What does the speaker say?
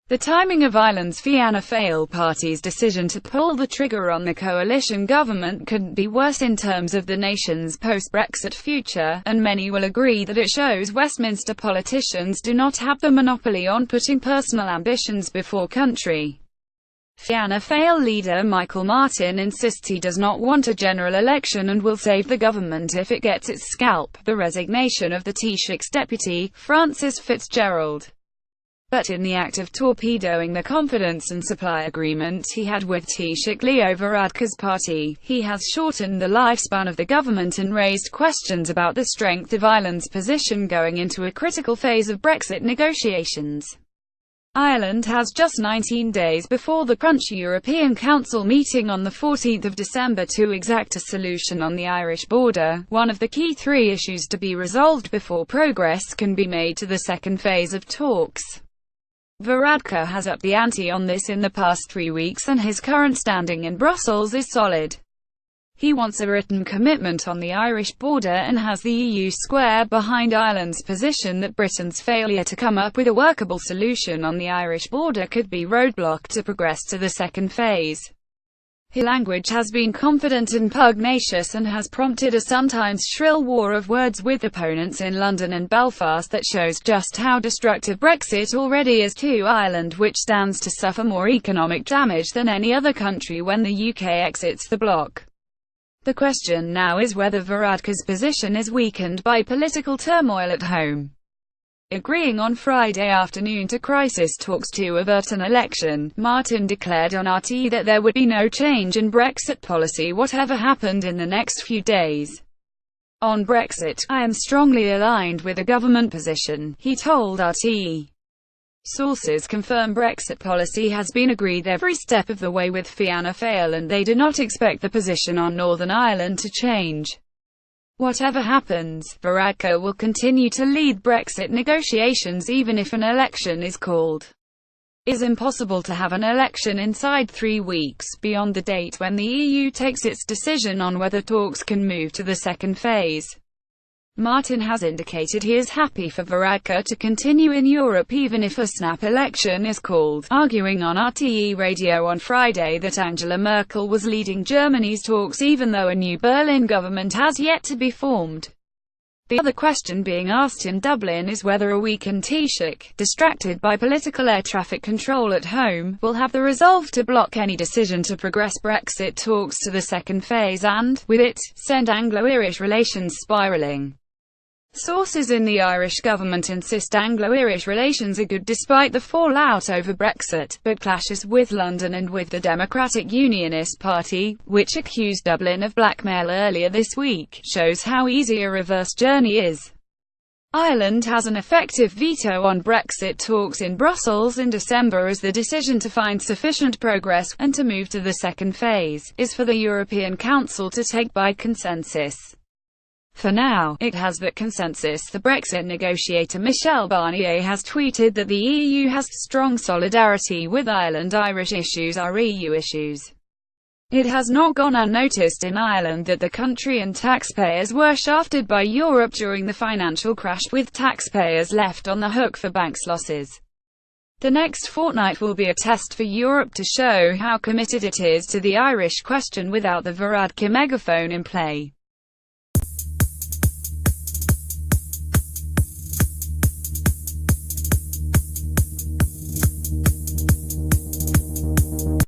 The timing of Ireland's Fianna Fáil party's decision to pull the trigger on the coalition government couldn't be worse in terms of the nation's post-Brexit future, and many will agree that it shows Westminster politicians do not have the monopoly on putting personal ambitions before country. Fianna Fáil leader Michael Martin insists he does not want a general election and will save the government if it gets its scalp. The resignation of the Taoiseach's deputy, Francis Fitzgerald. But in the act of torpedoing the confidence and supply agreement he had with Taoiseach Leo Varadkar's party, he has shortened the lifespan of the government and raised questions about the strength of Ireland's position going into a critical phase of Brexit negotiations. Ireland has just 19 days before the Crunch European Council meeting on the 14th of December to exact a solution on the Irish border, one of the key three issues to be resolved before progress can be made to the second phase of talks. Varadkar has upped the ante on this in the past 3 weeks, and his current standing in Brussels is solid. He wants a written commitment on the Irish border and has the EU square behind Ireland's position that Britain's failure to come up with a workable solution on the Irish border could be roadblock to progress to the second phase. His language has been confident and pugnacious and has prompted a sometimes shrill war of words with opponents in London and Belfast that shows just how destructive Brexit already is to Ireland, which stands to suffer more economic damage than any other country when the UK exits the bloc. The question now is whether Varadkar's position is weakened by political turmoil at home. Agreeing on Friday afternoon to crisis talks to avert an election, Martin declared on RT that there would be no change in Brexit policy whatever happened in the next few days. On Brexit, I am strongly aligned with the government position, he told RT. Sources confirm Brexit policy has been agreed every step of the way with Fianna Fáil and they do not expect the position on Northern Ireland to change. Whatever happens, Varadkar will continue to lead Brexit negotiations even if an election is called. It is impossible to have an election inside 3 weeks, beyond the date when the EU takes its decision on whether talks can move to the second phase. Martin has indicated he is happy for Varadkar to continue in Europe even if a snap election is called, arguing on RTE radio on Friday that Angela Merkel was leading Germany's talks even though a new Berlin government has yet to be formed. The other question being asked in Dublin is whether a weakened Taoiseach, distracted by political air traffic control at home, will have the resolve to block any decision to progress Brexit talks to the second phase and, with it, send Anglo-Irish relations spiralling. Sources in the Irish government insist Anglo-Irish relations are good despite the fallout over Brexit, but clashes with London and with the Democratic Unionist Party, which accused Dublin of blackmail earlier this week, shows how easy a reverse journey is. Ireland has an effective veto on Brexit talks in Brussels in December as the decision to find sufficient progress, and to move to the second phase, is for the European Council to take by consensus. For now, it has that consensus. The Brexit negotiator Michel Barnier has tweeted that the EU has strong solidarity with Ireland. Irish issues are EU issues. It has not gone unnoticed in Ireland that the country and taxpayers were shafted by Europe during the financial crash, with taxpayers left on the hook for banks' losses. The next fortnight will be a test for Europe to show how committed it is to the Irish question without the Varadkar megaphone in play.